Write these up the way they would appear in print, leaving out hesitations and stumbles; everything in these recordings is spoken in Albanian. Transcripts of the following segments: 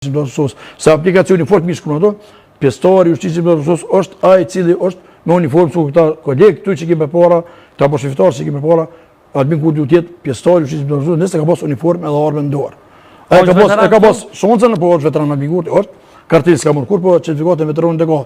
Se aplikacioni fort mi shkruan ato, pjesëtari i Jushticiës së Kosovës është ai i cili është me uniformë su këta kolegë këtu që kemi para, këta po shiftarë që kemi para, Albin Kurti duhet jetë pjesëtari i Jushticiës së Kosovës, nëse ka pas uniformë edhe armë në dorë. Ai ka pas shoncën, po është veteran Albin Kurti, është kartërisë ka marrë kur, po certifikatën e veteranit e ka.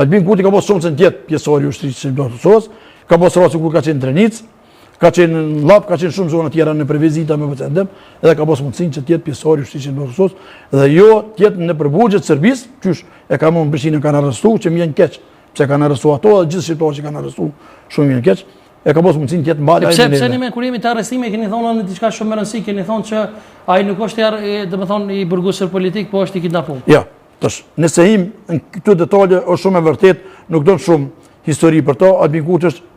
Albin Kurti ka pas shoncën të jetë pjesëtari i Jushticiës së Kosovës, ka pas rasti kur ka qenë trenicë, ka qenë në lap, ka qenë shumë zona tjera në vizita me vëcendem, edhe ka pas mundësinë që tjetë pjesëtari i Jushticiës së Kosovës, dhe jo tjetë në përbugjet Serbisë, qysh e ka më Prishtinën kanë arrestu, që më jenë keq, pse kanë arrestu ato dhe gjithë shqiptarë që kanë arrestu shumë jenë keq, e ka pas mundësinë tjetë mbali. Pse ne me kur jemi të arrestime keni thonë në diçka shumë më rëndësi, keni thonë që ai nuk është domethënë i burgosur politik, po është i kidnapuar. Ja, tash, nëse him në këto detaje është shumë e vërtet, nuk don shumë histori për to, Albin Kurti është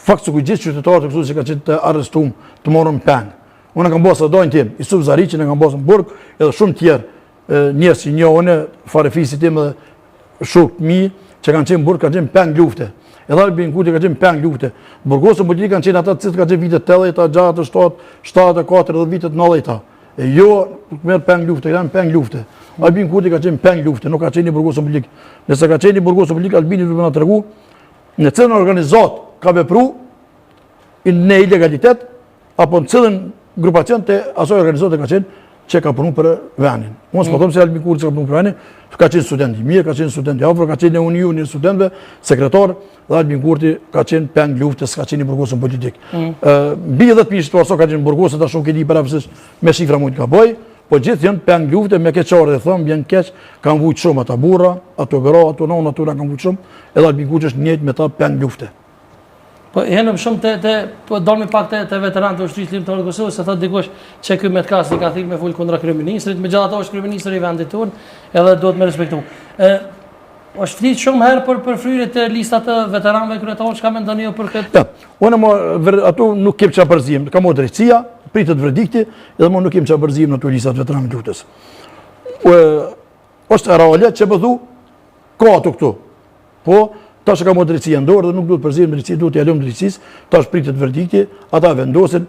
fakt se ku gjithë qytetarët e Kosovës që ka qenë të arrestuar, të morën peng. Unë kam bosë dojnë tim, Isuf Zariqin e kam bosë në burg, edhe shumë tjerë njerëz që njohën farefisit tim dhe shok mi që kanë qenë burg, kanë qenë peng lufte. Edhe Albin Kurti ka qenë peng lufte. Burgosë politik kanë qenë ata të cilët kanë qenë vitet 80-ta, 60-ta, 70-ta, 40 vitet 90-ta. E jo merr peng lufte, kanë peng lufte. Albin Kurti ka qenë peng lufte, nuk ka qenë burgosë politik. Nëse ka qenë burgosë politik, Albini duhet na tregu në cilën organizat ka vepru në ilegalitet, apo në cilën grupacion të asoj organizatë ka qenë që ka punu për venin. Unë s'po thëmë se Albin Kurti që ka punu për venin, ka qenë studenti mirë, ka qenë studenti afër, ka qenë në Unioni studentëve, sekretar, dhe Albin Kurti ka qenë peng luftës, ka qenë i burgosën politik. Bi 10 mijë shtuarso ka qenë burgosën, ta shumë këti për apësës me shifra mujtë ka boj, po gjithë janë peng lufte me keqare dhe thëmë, bjenë keq, kanë vujtë shumë ata burra, ato gra, ato nona, ato kanë vujtë shumë, edhe Albin Kurti është njëjtë me ta peng lufte. Po henëm shumë po dolmi pak të veteranët të Ushtrisë Ligjore të Kosovës, se thotë dikush që ky Metkas i ka thirrë me fol kundra kryeministrit, megjithatë është kryeministri i vendit tonë, edhe duhet me respektu. Është flitë shumë herë për fryrje të listat të veteranëve kryetarë, çka mendoni ju për këtë? Unë ato nuk kem çfarë përzim, ka marrë drejtësia, pritet verdikti, edhe më nuk kem çfarë përzim në ato listat veteranëve të luftës. Është reale që po thu ka ato këtu. Po tash ka marrë drejtësia në dorë dhe nuk duhet përzim drejtësi, duhet t'i lëm drejtësisë, tash pritet verdikti, ata vendosin.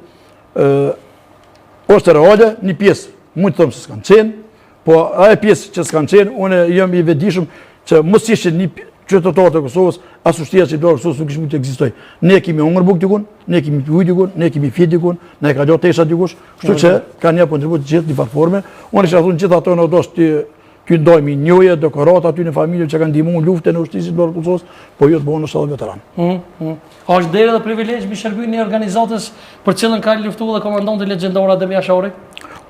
Është reale, një pjesë mund të them se s'kan qenë, po ajo pjesë që s'kan qenë, unë jam i vetëdijshëm që mos ishin një qytetarë të Kosovës, as Ushtria Shqiptare e Kosovës nuk mund të ekzistojë. Ne kemi hungër bukë dikun, ne kemi ujë dikun, ne kemi fjet dikun, ne ka gjatë tesha dikush, kështu që kanë një kontribut të gjithë në platforme. Unë isha thonë gjithë ato në dos ty ndajmë njohje, dekorata aty në familje që kanë ndihmuar luftën e Ushtrisë së Kosovës, po jo të bëhen edhe veteran. A është derë dhe privilegj mi shërbyer një organizatës për cilën ka luftuar dhe komandanti legjendar Adem Jashari?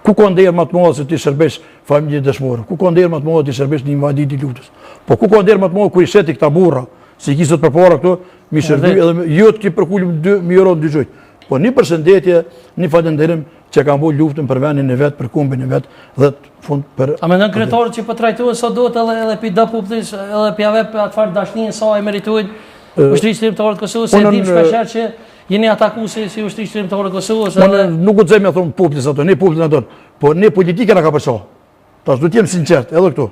Ku ka ndër më të madh se ti shërbesh familje dëshmore? Ku ka ndër më të madh ti shërbesh në invadit i luftës? Po ku ka ndër më të madh kur i sheti këta burra, si i kisot përpara këtu, mi shërbyer edhe jo ti përkulim 2 euro dëgjoj. Po një përshëndetje, një falënderim që kanë bërë luftën për vendin e vet, për kombin e vet dhe fund për. A mendon kryetarët që po trajtohen sa duhet edhe pi dopuptis edhe pi avë atfar dashnin sa e meritojnë Ushtrisë Ligjore të Kosovës, se dim shpeshherë që jeni atakuesi si Ushtrisë Ligjore të Kosovës. Unë nuk guxoj me thon popullit ato, ne popullin ato, po ne politika na ka përço. Tash do të jem sinqert edhe këtu.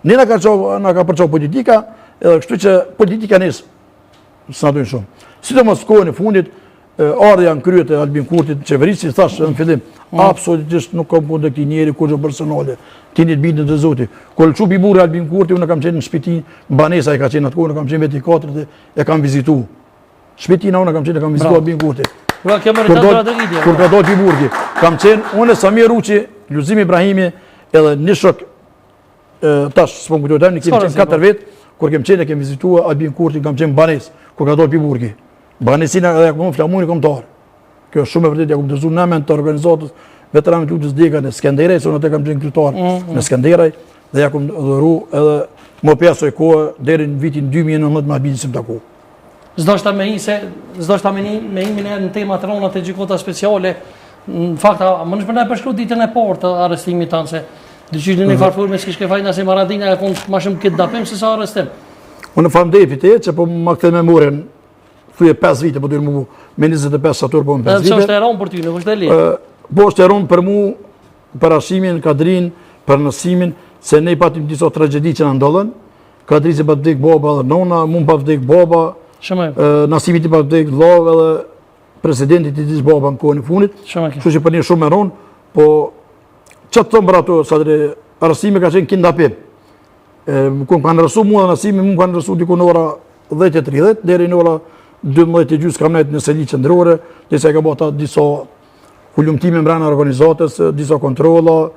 Ne na ka përço politika, edhe kështu që politika nis s'na duin shumë. Sidomos kohën e fundit ardha në kryet e Albin Kurtit, qeverisë, thash në fillim, absolutisht nuk kam punë të këtij njeri kurrë personale. Tini të bindën të Zotit. Kur çupi burri Albin Kurti, unë kam qenë në shtëpi, banesa e ka qenë atje, unë kam qenë veti 4 e kam vizituar. Shtëpinë unë kam vizituar Albin Kurti. Kur ka dalë burri, kam qenë unë Samir Ruçi, Luzim Ibrahimi, edhe një shok tash s'po kujtoj tani, kemi qenë 4 vjet, kur kem vizituar Albin Kurti, kam qenë banes, kur ka dalë burri. Banesina edhe Jakub Flamuri kombëtar. Kjo është shumë e vërtetë, Jakub Dëzu në të organizatës veteranëve të luftës Dega në Skenderaj, se unë atë kam qenë kryetar në Skenderaj, dhe Jakub Dhuru edhe më pesoj kohë deri në vitin 2019 më habisim taku. S'do shta me imin në temat rona të gjykata speciale, në fakt më nësh përna përshkru ditën e parë të arrestimit tanë, se dyqysh në farforme s'kishke fajna se Maradina e konë ma shumë këtë dapim se sa arrestim. Unë famdefit që po më këtë memorien thuje 5 vite, po dyrë mu me 25 satur, po më 5 vite. Edhe që është e ronë për ty, nuk është e li? Po është e ronë për mu, për ashimin, kadrin, për nësimin, se ne i patim disa tragedi që në ndollën, kadri që pa vdek baba dhe nona, mund pa vdek baba, nësimit i pa vdek love edhe presidentit i disë baba në kohën e funit, kështu që për një shumë e ronë, po që të thëmë për ato, sadre arrestimi ka qenë kindapim. Kur kanë arrestu mua dhe Nasimi, mu kanë arrestu diku në ora 10:30 deri në ora 12:30 kam nejtë në seli qendrore, disa ka bota disa hulumtime mbrana organizatës, disa kontrolla,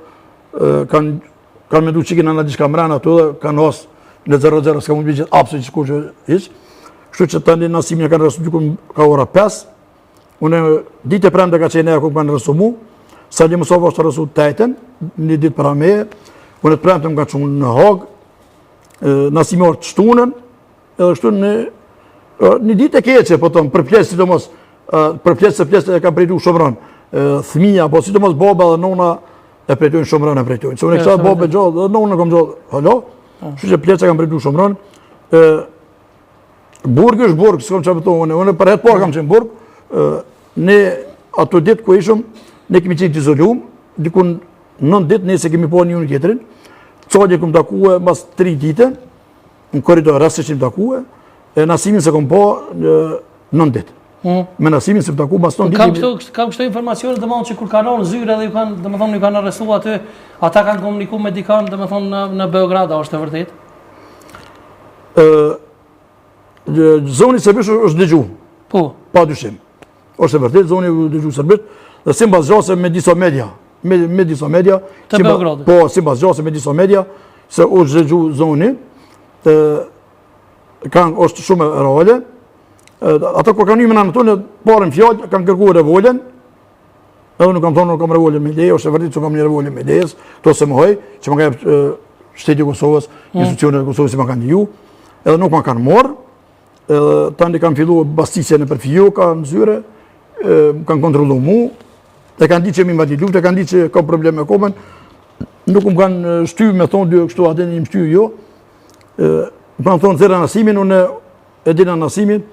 kanë mendu që kina në diçka mbrana ato dhe kanë os në 00 s'ka mund bëjë absolut që kush hiç. Kështu që tani Nasimin e kanë arrestu diku ka ora 5. Unë ditë e premte ka qenë ajo ku kanë arrestu mu. Sali Musova është arrestu tajten, një ditë para meje. Unë të premte më ka çunë në Hag. Nasimi orë të shtunën, edhe kështu një ditë e keqe, po tonë, për pjesë, sidomos, për pjesë e ka prejtu Shomron. Thmija, po sidomos baba dhe nona e prejtojnë Shomron e prejtojnë. Se unë e kësha baba e gjallë, dhe nona kom gjallë, halo, kështu që pjesë e kam prejtu Shomron. Burg është burg, s'kom që pëtonë, unë për hetë parë kam qenë burg, ne ato ditë ku ishëm, ne kemi qenë të izolum, dikun 9 ditë, ne se kemi po një unë tjetërin, Codje këm takue mas 3 dite, në koridor rastës që më takue, Nasimin se këm po 9 ditë. Me Nasimin se më takue mas 9 ditë. Kam kështu informacionet dhe mënë që kur kanë në zyre dhe dhe më thonë një kanë arrestu aty, ata kanë komuniku me dikanë dhe më thonë në Beograda, është e vërtet? Zoni Sërbisht është dëgju, pa dyshim. është e vërtet, zoni dëgju Sërbisht, dhe si mbas gjase me disa media. Me disa media, të Beogradit. Po, si mbas gjase me disa media, se është dëgju zoni, është shumë reale. Ata kur kanë hymë në tonë, parën fjallë, kanë kërkuar revolën, edhe nuk kam thonë, nuk kam revolën me leje, është e vërtet që kam një revolën me lejes, to se më hoj, që më ka jep shteti Kosovës, institucionet e Kosovës si më kanë ju, edhe nuk më kanë morë, edhe tani kanë fillu bastisje në përfijoka në zyre, më kanë kontrolu mu, e kanë di që mi mbati luft, e kanë di që ka probleme me komen, nuk më kanë shty me thonë dy kështu atë një më shty jo, më kanë thonë zera Nasimin, unë e dina Nasimin,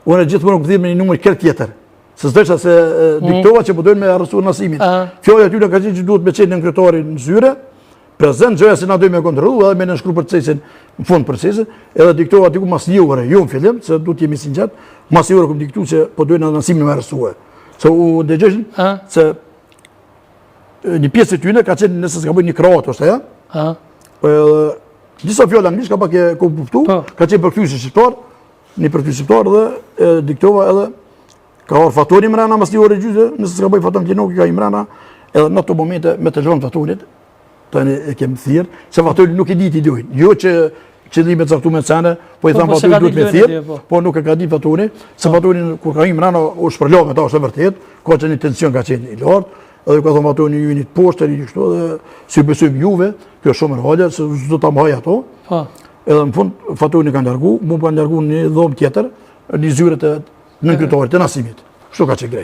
unë e gjithë më nuk dhirë me një numër kërë tjetër, se zdesha se diktova që përdojnë me arrestu Nasimin. Fjallë atyre ka që duhet me qenë në kryetari në zyre, prezent gjëja se na dojnë me kontrolu, edhe me në nshkru procesin, në fund procesin, edhe diktova aty ku mas një ure, jo në fillim, se duhet jemi sinqert, mas një ure këm diktu që përdojnë Nasimin me arrestuhe. Se u dëgjëshin, se një pjesë të tyne ka qenë nëse s'ka bëjnë një kraat, është aja. Disa fjallë anglisht ka pak e kuptu, ka qenë përkëthysi shqiptar, një përkëthysi shqiptar dhe diktova edhe ka orë fatoni mrena, mas një orë e gjyze, nëse s'ka bëjnë faton Klinoki ka i mrena, edhe në të momente me të zhonë fatonit, tani e kemë thirë, se fatoni nuk i dit i dojnë. Jo që qëllimet zaktu me cene, po i thamë fatoni duhet me thirë, po nuk e ka dit fatoni, se fatoni kur ka i mrena u shpërlo me ta është e vërtet, ka që një tension ka qenë i lartë, edhe ka thonë fatoni ju një poshtër i kështu, dhe si besojmë juve, kjo shumë rralje, se do ta mbaj ato. Edhe në fund fatoni kanë largu, mu kanë largu një dhomë tjetër, një zyre të nënkryetarit të Nasimit. Kështu ka qenë grejt.